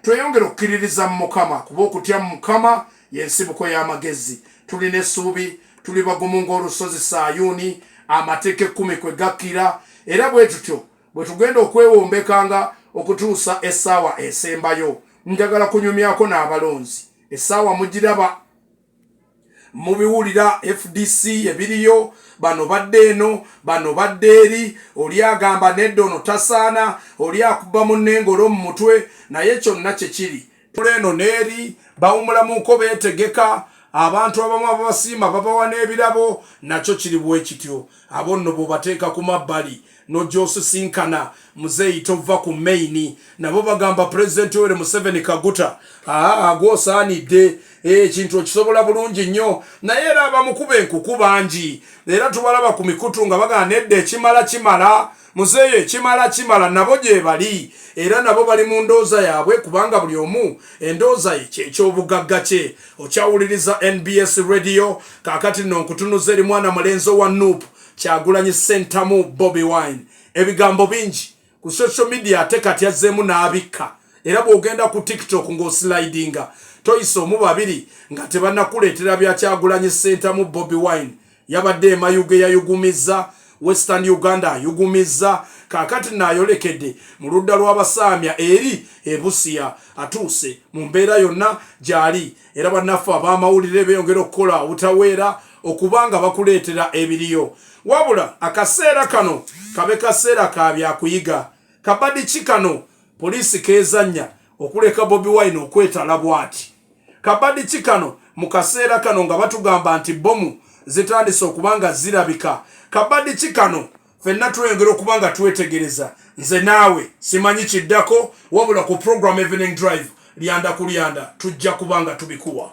tweyongera okukiririza mu Mukama kuba okutya mu Mukama y'ensibuko y'amagezi. Tulina essuubi, tuli bagumu ng'olusozi Sayuuni, amateeka 10 kwe gakkira, era bwe tutyo bwe tugenda okwewombekanga okutuusa essaawa esembayo. Njagala kunyumyako n'abalonzi, essaawa mugiraba mubiwulira FDC ebiriyo, bano badde eno, bano badde eri, oli agamba nedda ono tasaana, oli akuba munnengolo mu mutwe, naye kyonna kye kiri. Tuleno n'eri bawumulamuko beetegeka, abantu abamu ababasiima babawa n'ebirabo, nakyo kiri bwe kityo. Abo nno bw'obateeka ku mabbali n'ogyosisinkana muzeeyi tova ku maini, nabo bagamba President Yoweri Museveni Kaguta gw'osaanidde ekintu okisobola bulungi nnyo, naye era abamukuba enkuku bangi, era tubalaba ku mikutu nga bagamba nedda ekimala muzeeyi ekimala nabo gye bali, era nabo bali mu ndooza yaabwe, kubanga buli omu endooza ye ky'ekyobugagga kye. Okyawuliriza NBS radio, kaakati nno nkutunuza eri mwana mulenzi wa Nuupu Kyagulanyi Ssentamu Bobi Wine. Ebigambo bingi ku social media ate kati azzeemu n'abikka, era bw'ogenda ku TikTok ng'oslidinga toyisa omu babiri nga tebannakuleetera bya Kyagulanyi Ssentamu Bobi Wine. Yabadde Mayuge yayugumizza, Western Uganda ayugumizza, kaakati n'ayolekedde mu ludda lw'Abasaamya eri Busia, atuuse mu mbeera yonna gy'ali. Era bannaffe ab'amawulire beeyongera okukola obutaweera okubanga bakuleetera ebiriyo. Wabula akaseera kano kabe kaseera ka byakuyiga. Kabadi ki kano poliisi keezannya okuleka Bobi Wine okwetala bw'ati? Kabadi ki kano mu kaseera kano nga batugamba nti bomu zitandise okubanga zirabika? Kabadi ki kano ffenna tweyongera okubanga twetegereza? Nze naawe simanyi kiddako, wabula ku program Evening Drive lyanda ku lyanda tujja kubanga tubikuwa.